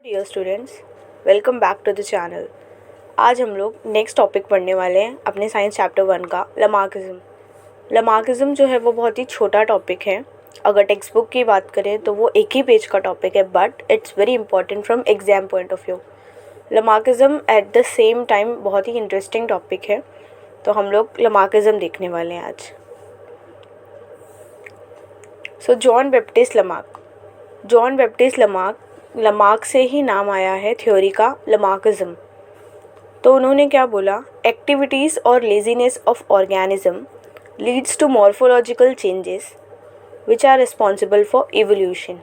Dear students, welcome back to the channel. आज हम लोग नेक्स्ट टॉपिक पढ़ने वाले हैं अपने साइंस चैप्टर 1 का लमार्किज्म। लमार्किज्म जो है वो बहुत ही छोटा टॉपिक है। अगर टेक्स्ट बुक की बात करें तो वो एक ही पेज का टॉपिक है, but it's very important from exam point of view. लमार्किज्म at the same time बहुत ही इंटरेस्टिंग टॉपिक है, तो हम लोग लमार्किज्म देखने वाले हैं आज। So John Baptiste Lamarck, Lamarck से ही नाम आया है थ्योरी का लमार्किज्म। तो उन्होंने क्या बोला, एक्टिविटीज़ और laziness of organism leads to morphological changes which are responsible for evolution.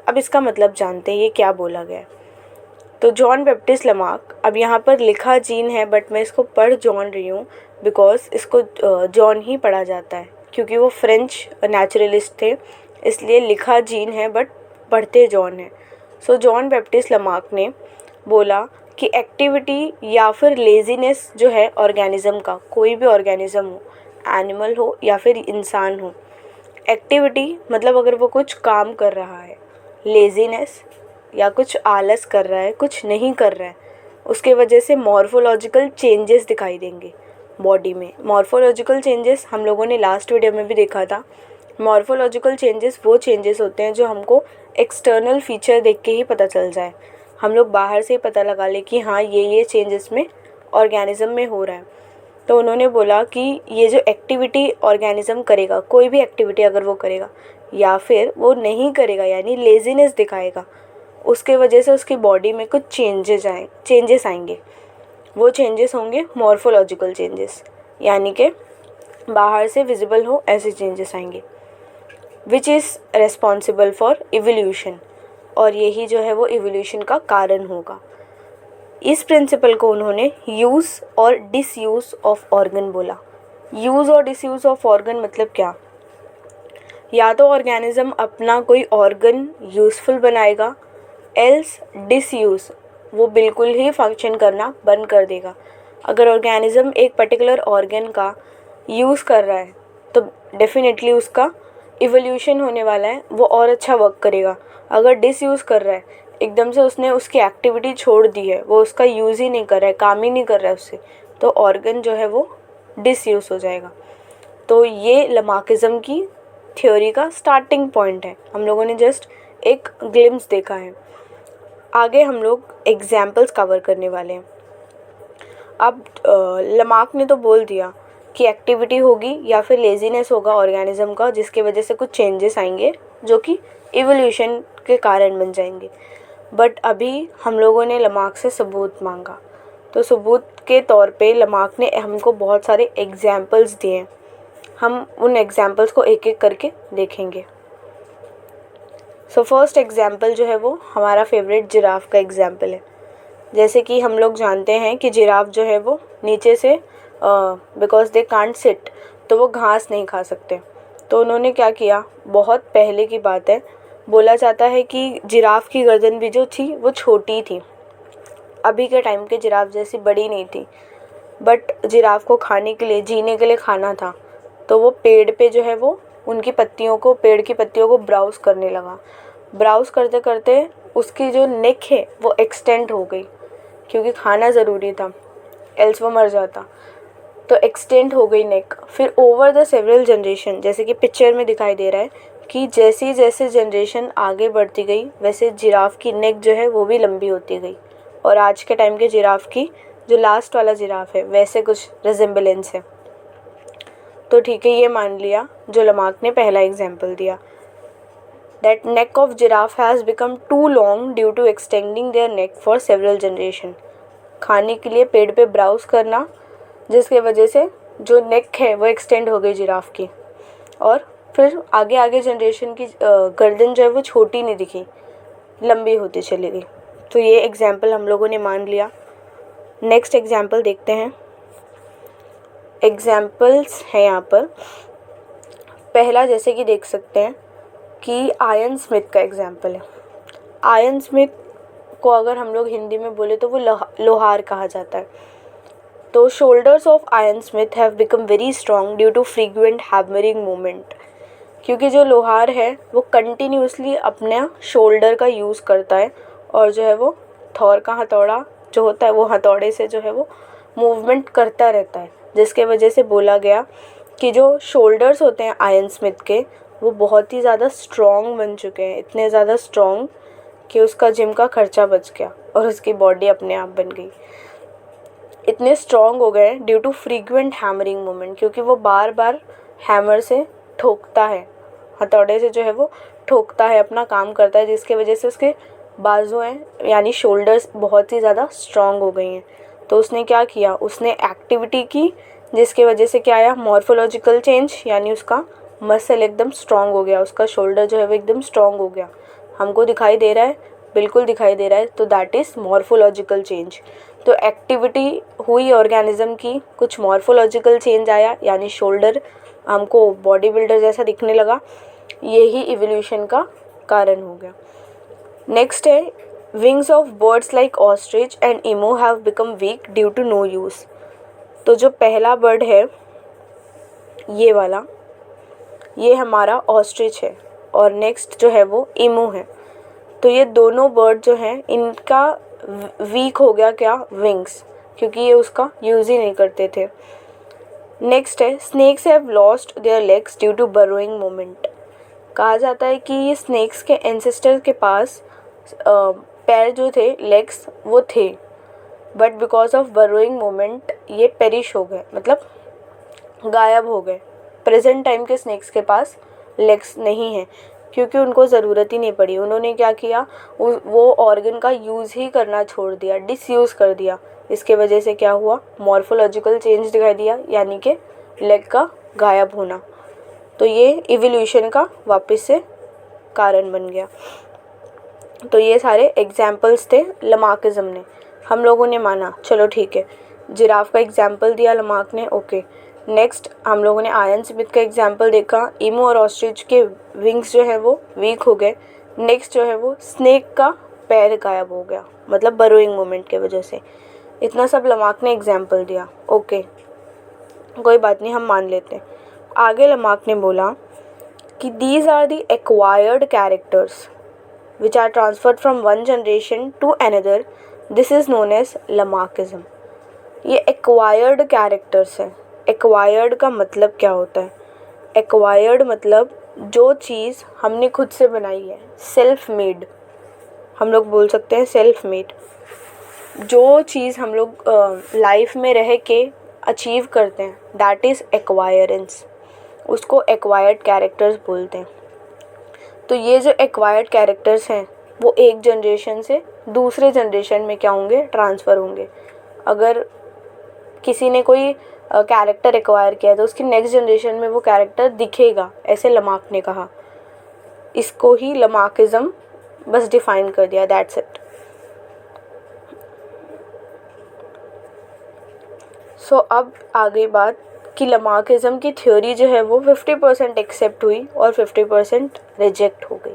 अब इसका मतलब जानते हैं ये क्या बोला गया है। तो जॉन बैप्टिस्ट लमार्क, अब यहाँ पर लिखा जीन है बट मैं इसको पढ़ जॉन रही हूँ बिकॉज इसको जॉन ही पढ़ा जाता है, क्योंकि वो फ्रेंच नेचुरलिस्ट थे, इसलिए लिखा जीन है बट पढ़ते जॉन है। सो जॉन बैप्टिस्ट लमार्क ने बोला कि एक्टिविटी या फिर लेजीनेस जो है ऑर्गेनिज्म का, कोई भी ऑर्गेनिज्म हो, एनिमल हो या फिर इंसान हो, एक्टिविटी मतलब अगर वो कुछ काम कर रहा है, लेजीनेस या कुछ आलस कर रहा है, कुछ नहीं कर रहा है, उसके वजह से मॉर्फोलॉजिकल चेंजेस दिखाई देंगे बॉडी में। मॉर्फोलॉजिकल चेंजेस हम लोगों ने लास्ट वीडियो में भी देखा था। मॉर्फोलॉजिकल चेंजेस वो चेंजेस होते हैं जो हमको एक्सटर्नल फीचर देख के ही पता चल जाए। हम लोग बाहर से ही पता लगा ले कि हाँ ये चेंजेस में ऑर्गेनिज्म में हो रहा है। तो उन्होंने बोला कि ये जो एक्टिविटी ऑर्गेनिज्म करेगा, कोई भी एक्टिविटी अगर वो करेगा या फिर वो नहीं करेगा यानी लेजीनेस दिखाएगा, उसके वजह से उसकी बॉडी में कुछ चेंजेस आएंगे। वो चेंजेस होंगे मॉर्फोलॉजिकल चेंजेस, यानी कि बाहर से विजिबल हो ऐसे चेंजेस आएंगे, which is responsible for evolution, और यही जो है वो इवोल्यूशन का कारण होगा। इस प्रिंसिपल को उन्होंने यूज़ और डिसयूज़ ऑफ ऑर्गन बोला। यूज़ और डिसयूज़ ऑफ ऑर्गन मतलब क्या, या तो ऑर्गेनिज्म अपना कोई ऑर्गन यूज़फुल बनाएगा, एल्स डिसयूज़, वो बिल्कुल ही फंक्शन करना बंद कर देगा। अगर ऑर्गेनिज्म एक पर्टिकुलर ऑर्गन का यूज़ कर रहा है तो डेफिनेटली उसका इवोल्यूशन होने वाला है, वो और अच्छा वर्क करेगा। अगर डिसयूज़ कर रहा है, एकदम से उसने उसकी एक्टिविटी छोड़ दी है, वो उसका यूज़ ही नहीं कर रहा है, काम ही नहीं कर रहा है उससे, तो ऑर्गन जो है वो डिसयूज़ हो जाएगा। तो ये लमार्किज्म की थ्योरी का स्टार्टिंग पॉइंट है। हम लोगों ने जस्ट एक ग्लिम्स देखा है। आगे हम लोग एग्जाम्पल्स कवर करने वाले हैं। अब लमार्क ने तो बोल दिया कि एक्टिविटी होगी या फिर लेजीनेस होगा ऑर्गेनिज्म का, जिसके वजह से कुछ चेंजेस आएंगे जो कि इवोल्यूशन के कारण बन जाएंगे। बट अभी हम लोगों ने लमार्क से सबूत मांगा, तो सबूत के तौर पे लमार्क ने हमको बहुत सारे एग्जाम्पल्स दिए। हम उन एग्जाम्पल्स को एक एक करके देखेंगे। सो फर्स्ट एग्जाम्पल जो है वो हमारा फेवरेट जिराफ का एग्जाम्पल है। जैसे कि हम लोग जानते हैं कि जिराफ जो है वो नीचे से बिकॉज दे कांट सिट, तो वो घास नहीं खा सकते। तो उन्होंने क्या किया, बहुत पहले की बात है, बोला जाता है कि जिराफ की गर्दन भी जो थी वो छोटी थी, अभी के टाइम के जिराफ जैसी बड़ी नहीं थी, बट जिराफ को खाने के लिए, जीने के लिए खाना था, तो वो पेड़ पे जो है वो उनकी पत्तियों को, पेड़ की पत्तियों को ब्राउज करने लगा। ब्राउज करते करते उसकी जो नेक है वो एक्सटेंड हो गई, क्योंकि खाना ज़रूरी था, एल्स वो मर जाता, तो एक्सटेंड हो गई नेक। फिर ओवर द सेवरल जनरेशन, जैसे कि पिक्चर में दिखाई दे रहा है कि जैसे जैसे जनरेशन आगे बढ़ती गई वैसे जिराफ की नेक जो है वो भी लंबी होती गई, और आज के टाइम के जिराफ की जो लास्ट वाला जिराफ है वैसे कुछ रिजेम्बलेंस है। तो ठीक है, ये मान लिया जो लमार्क ने पहला एग्जाम्पल दिया, that neck of giraffe has become too long due to extending their neck for several generation। खाने के लिए पेड़ पे ब्राउज करना, जिसके वजह से जो नेक है वो एक्सटेंड हो गई जिराफ की, और फिर आगे आगे जनरेशन की गर्दन जो है वो छोटी नहीं दिखी, लंबी होती चली गई। तो ये एग्जाम्पल हम लोगों ने मान लिया। नेक्स्ट एग्जाम्पल देखते हैं। एग्जाम्पल्स हैं यहाँ पर। पहला जैसे कि देख सकते हैं कि आयन स्मिथ का एग्जाम्पल है। आयन स्मिथ को अगर हम लोग हिंदी में बोले तो वो लोहार कहा जाता है। तो shoulders of iron smith have become very strong due to frequent hammering movement, क्योंकि जो लोहार है वो कंटिन्यूसली अपना शोल्डर का यूज़ करता है और जो है वो थॉर का हथौड़ा जो होता है वो हथौड़े से जो है वो मूवमेंट करता रहता है, जिसके वजह से बोला गया कि जो शोल्डर्स होते हैं आयरन स्मिथ के वो बहुत ही ज़्यादा स्ट्रॉन्ग बन चुके हैं, इतने ज़्यादा स्ट्रॉन्ग कि उसका जिम का खर्चा बच गया और उसकी बॉडी अपने आप बन गई। इतने स्ट्रॉन्ग हो गए due to frequent hammering movement, क्योंकि वो बार बार हैमर से ठोकता है, हथौड़े से जो है वो ठोकता है, अपना काम करता है, जिसके वजह से उसके बाजू हैं यानी शोल्डर्स बहुत ही ज़्यादा स्ट्रॉन्ग हो गई हैं। तो उसने क्या किया, उसने एक्टिविटी की जिसके वजह से क्या आया, मॉर्फोलॉजिकल चेंज, यानी उसका मसल एकदम स्ट्रॉन्ग हो गया, उसका शोल्डर जो है वो एकदम स्ट्रॉन्ग हो गया। हमको दिखाई दे रहा है, बिल्कुल दिखाई दे रहा है, तो दैट इज़ मॉर्फोलॉजिकल चेंज। तो एक्टिविटी हुई ऑर्गेनिज्म की, कुछ मॉर्फोलॉजिकल चेंज आया यानी शोल्डर हमको बॉडी बिल्डर जैसा दिखने लगा, यही इवोल्यूशन का कारण हो गया। नेक्स्ट है wings of birds like ostrich and emu have become weak due to no use. तो जो पहला बर्ड है ये वाला, ये हमारा ऑस्ट्रिच है और नेक्स्ट जो है वो इमू है। तो ये दोनों बर्ड जो हैं इनका वीक हो गया क्या, विंग्स, क्योंकि ये उसका यूज़ ही नहीं करते थे। नेक्स्ट है snakes have lost their legs due to burrowing moment. कहा जाता है कि ये स्नेक्स के एंसेस्टर्स के पास पैर जो थे, लेग्स वो थे, but because of burrowing moment ये पेरिश हो गए, मतलब गायब हो गए। प्रेजेंट टाइम के स्नेक्स के पास लेग्स नहीं हैं क्योंकि उनको ज़रूरत ही नहीं पड़ी। उन्होंने क्या किया, वो ऑर्गन का यूज़ ही करना छोड़ दिया, डिसयूज़ कर दिया। इसके वजह से क्या हुआ, मॉर्फोलॉजिकल चेंज दिखाई दिया, यानी कि लेग का गायब होना। तो ये इवोल्यूशन का वापस से कारण बन गया। तो ये सारे एग्जाम्पल्स थे लमार्किज्म ने। हम लोगों ने माना चलो ठीक है, जिराफ का एग्जाम्पल दिया लमार्क ने, ओके। नेक्स्ट हम लोगों ने आयरन स्मिथ का एग्जाम्पल देखा, इमू और ऑस्ट्रिच के विंग्स जो है वो वीक हो गए। नेक्स्ट जो है वो स्नेक का पैर गायब हो गया, मतलब बरोइंग मूवमेंट के वजह से। इतना सब लमार्क ने एग्जाम्पल दिया, ओके, कोई बात नहीं, हम मान लेते हैं। आगे लमार्क ने बोला कि these are the acquired characters which are transferred from one generation to another, this is known as Lamarckism। ये एक्वायर्ड कैरेक्टर्स हैं। एक्वायर्ड का मतलब क्या होता है, एक्वायर्ड मतलब जो चीज़ हमने खुद से बनाई है, सेल्फ मेड, हम लोग बोल सकते हैं सेल्फ मेड। जो चीज़ हम लोग लाइफ में रह के अचीव करते हैं, दैट इज़ एक्वायरेंस, उसको एक्वायर्ड कैरेक्टर्स बोलते हैं। तो ये जो एक्वायर्ड कैरेक्टर्स हैं वो एक जनरेशन से दूसरे जनरेशन में क्या होंगे, ट्रांसफ़र होंगे। अगर किसी ने कोई कैरेक्टर एक्वायर किया है तो उसकी नेक्स्ट जनरेशन में वो कैरेक्टर दिखेगा, ऐसे लमार्क ने कहा। इसको ही लमार्किज्म बस डिफ़ाइन कर दिया, दैट्स इट। सो अब आ गई बात कि लमार्किज्म की थ्योरी जो है वो 50% एक्सेप्ट हुई और 50% रिजेक्ट हो गई।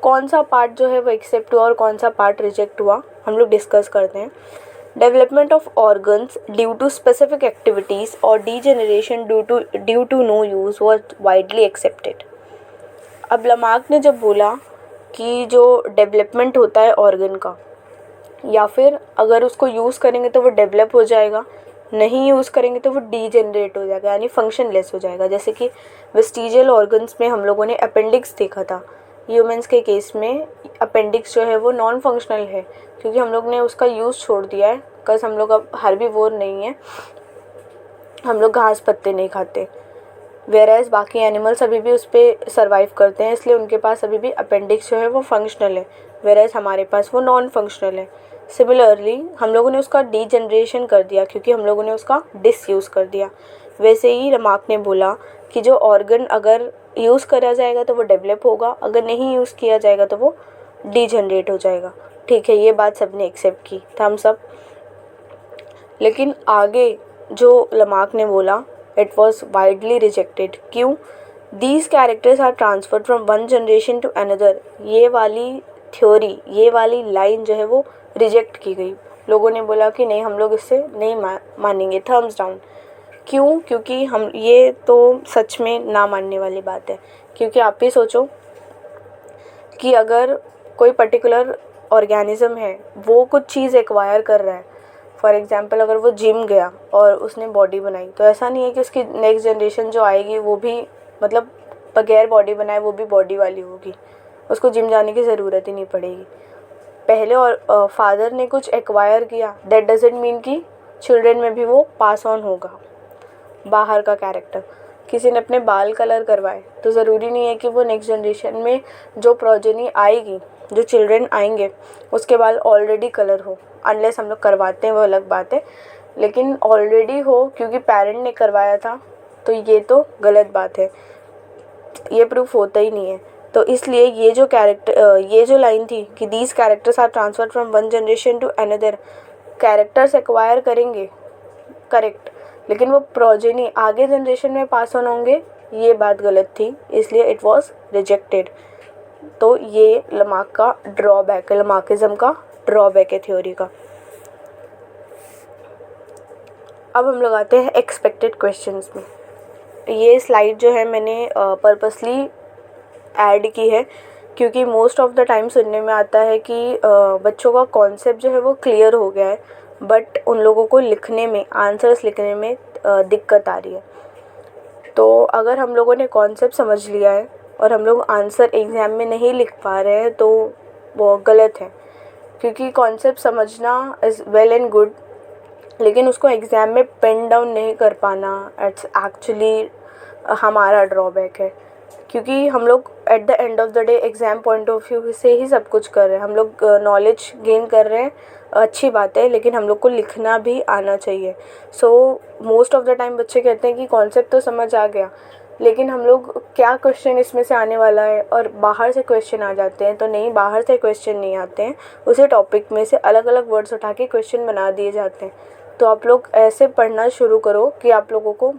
कौन सा पार्ट जो है वो एक्सेप्ट हुआ और कौन सा पार्ट रिजेक्ट हुआ, हम लोग डिस्कस करते हैं। Development of organs due to specific activities और degeneration due to no use was widely accepted. अब लमार्क ने जब बोला कि जो डेवलपमेंट होता है ऑर्गन का, या फिर अगर उसको यूज़ करेंगे तो वो डेवलप हो जाएगा, नहीं यूज़ करेंगे तो वो डीजेनरेट हो जाएगा, यानी फंक्शनलेस हो जाएगा। जैसे कि वेस्टिजियल ऑर्गन्स में हम लोगों ने अपेंडिक्स देखा था, ह्यूमंस के केस में अपेंडिक्स जो है वो नॉन फंक्शनल है क्योंकि हम लोग ने उसका यूज़ छोड़ दिया है, बिकॉज हम लोग अब हर्बीवोर नहीं है, हम लोग घास पत्ते नहीं खाते। वेयरएज बाकी एनिमल्स अभी भी उस पर सर्वाइव करते हैं, इसलिए उनके पास अभी भी अपेंडिक्स जो है वो फंक्शनल है, वेयरएज हमारे पास वो नॉन फंक्शनल है। सिमिलरली हम लोगों ने उसका डीजनरेशन कर दिया क्योंकि हम लोगों ने उसका डिसयूज़ कर दिया। वैसे ही लमार्क ने बोला कि जो ऑर्गन अगर यूज़ करा जाएगा तो वो डेवलप होगा, अगर नहीं यूज़ किया जाएगा तो वो डीजनरेट हो जाएगा। ठीक है, ये बात सबने एक्सेप्ट की, हम सब। लेकिन आगे जो लमार्क ने बोला, इट वॉज वाइडली रिजेक्टेड। क्यों? These characters are transferred from one generation to another. ये वाली थ्योरी, ये वाली लाइन जो है वो रिजेक्ट की गई। लोगों ने बोला कि नहीं, हम लोग इससे नहीं मानेंगे, थम्स डाउन। क्यों? क्योंकि हम ये तो सच में ना मानने वाली बात है। क्योंकि आप भी सोचो कि अगर कोई पर्टिकुलर ऑर्गेनिज्म है वो कुछ चीज़ एक्वायर कर रहा है, फॉर एग्जांपल अगर वो जिम गया और उसने बॉडी बनाई, तो ऐसा नहीं है कि उसकी नेक्स्ट जनरेशन जो आएगी वो भी मतलब बगैर बॉडी बनाए वो भी बॉडी वाली होगी, उसको जिम जाने की ज़रूरत ही नहीं पड़ेगी। पहले और फादर ने कुछ एक्वायर किया, दैट डजंट मीन कि चिल्ड्रन में भी वो पास ऑन होगा। बाहर का कैरेक्टर, किसी ने अपने बाल कलर करवाए तो ज़रूरी नहीं है कि वो नेक्स्ट जनरेशन में जो प्रोजेनी आएगी, जो चिल्ड्रन आएंगे, उसके बाल ऑलरेडी कलर हो, अनलेस हम लोग करवाते हैं वो अलग बात है, लेकिन ऑलरेडी हो क्योंकि पेरेंट ने करवाया था तो ये तो गलत बात है, ये प्रूफ होता ही नहीं है। तो इसलिए ये जो लाइन थी कि these characters are transferred from one generation to another, characters acquire करेंगे करेक्ट, लेकिन वो प्रोजेनी आगे जनरेशन में पास ऑन होंगे, ये बात गलत थी, इसलिए इट वाज रिजेक्टेड। तो ये लमार्क का ड्रॉबैक है, लमार्किज्म का ड्रॉबैक है थ्योरी का। अब हम लोग आते हैं एक्सपेक्टेड क्वेश्चंस में। ये स्लाइड जो है मैंने पर्पसली ऐड की है क्योंकि मोस्ट ऑफ द टाइम सुनने में आता है कि बच्चों का कॉन्सेप्ट जो है वो क्लियर हो गया है, बट उन लोगों को लिखने में, आंसर्स लिखने में दिक्कत आ रही है। तो अगर हम लोगों ने कॉन्सेप्ट समझ लिया है और हम लोग आंसर एग्ज़ाम में नहीं लिख पा रहे हैं तो वो गलत है, क्योंकि कॉन्सेप्ट समझना इज़ वेल एंड गुड, लेकिन उसको एग्ज़ाम में पेन डाउन नहीं कर पाना इट्स एक्चुअली हमारा ड्रॉबैक है। क्योंकि हम लोग at the end of the day exam point of view से ही सब कुछ कर रहे हैं, हम लोग नॉलेज गेन कर रहे हैं, अच्छी बात है, लेकिन हम लोग को लिखना भी आना चाहिए। So most of the time बच्चे कहते हैं कि कॉन्सेप्ट तो समझ आ गया, लेकिन हम लोग क्या क्वेश्चन इसमें से आने वाला है और बाहर से क्वेश्चन आ जाते हैं, तो नहीं, बाहर से क्वेश्चन नहीं आते हैं, उसी टॉपिक में से अलग अलग वर्ड्स उठा के क्वेश्चन बना दिए जाते हैं। तो आप लोग ऐसे पढ़ना शुरू करो कि आप लोगों को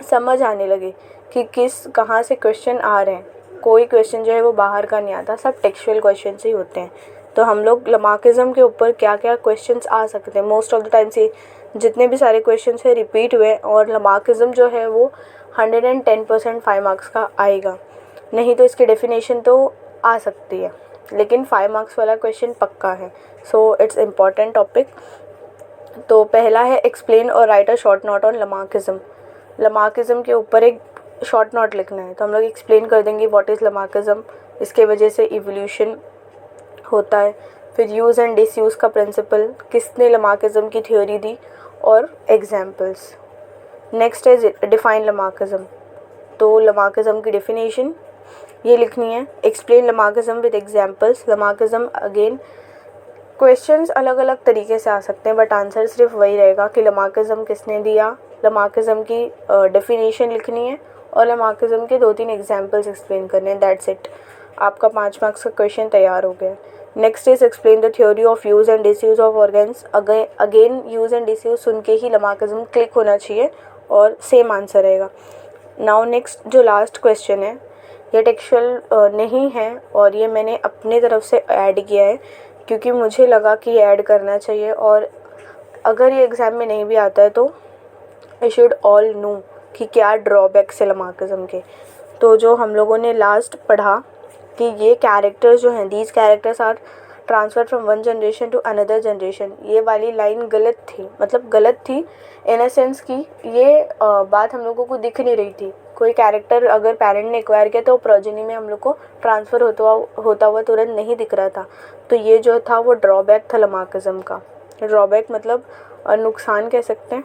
समझ आने लगे कि कहाँ से क्वेश्चन आ रहे हैं। कोई क्वेश्चन जो है वो बाहर का नहीं आता, सब टेक्सचुअल क्वेश्चन ही होते हैं। तो हम लोग लमार्किज्म के ऊपर क्या क्या क्वेश्चंस आ सकते हैं, मोस्ट ऑफ द टाइम से जितने भी सारे क्वेश्चंस है रिपीट हुए, और लमार्किज्म जो है वो 110% 5 मार्क्स का आएगा। नहीं तो इसकी डेफिनेशन तो आ सकती है, लेकिन 5 मार्क्स वाला क्वेश्चन पक्का है। So it's important topic. तो पहला है एक्सप्लेन और right a short note on लमार्किज्म। लमार्किज्म के ऊपर एक शॉर्ट नोट लिखना है, तो हम लोग एक्सप्लेन कर देंगे व्हाट इज़ लमार्किज्म, इसके वजह से इवोल्यूशन होता है, फिर यूज़ एंड डिसयूज़ का प्रिंसिपल, किसने लमार्किज्म की थ्योरी दी, और एग्जाम्पल्स। नेक्स्ट है डिफाइन लमार्किज्म। तो लमार्किज्म की डेफिनेशन ये लिखनी है, explain लमार्किज्म with examples. लमार्किज्म again questions अलग अलग तरीके से आ सकते हैं, बट आंसर सिर्फ वही रहेगा कि लमार्किज्म किसने दिया, लमार्किज्म की डेफिनेशन लिखनी है और लमार्किज्म के 2-3 एग्जाम्पल्स एक्सप्लेन करने हैं, दैट्स इट। आपका 5 मार्क्स का क्वेश्चन तैयार हो गया। Next is explain the theory of use and disuse of organs. Again use and disuse सुन के ही लमार्किज्म क्लिक होना चाहिए और सेम आंसर रहेगा। नाउ नेक्स्ट जो लास्ट क्वेश्चन है, ये टेक्सचुअल नहीं है और ये मैंने अपने तरफ से ऐड किया है क्योंकि मुझे लगा कि ये ऐड करना चाहिए, और अगर ये एग्ज़ाम में नहीं भी आता है तो आई शुड ऑल नो कि क्या ड्रॉबैक्स है लमार्किज्म के। तो जो हम लोगों ने लास्ट पढ़ा कि ये कैरेक्टर्स जो हैं, these characters are transfer from one generation to another generation, ये वाली लाइन गलत थी, मतलब गलत थी इन अ सेंस कि ये बात हम लोगों को दिख नहीं रही थी। कोई कैरेक्टर अगर पेरेंट ने एक्वायर किया तो प्रोजेनी में हम लोग को ट्रांसफ़र होता हुआ तुरंत नहीं दिख रहा था। तो ये जो था वो ड्रॉबैक था लमार्किज्म का। ड्रॉबैक मतलब नुकसान कह सकते हैं।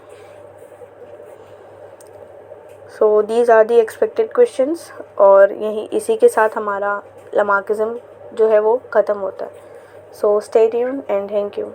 So these are the expected questions, और इसी के साथ हमारा लमार्किज्म जो है वो ख़त्म होता है। So stay tuned and thank you.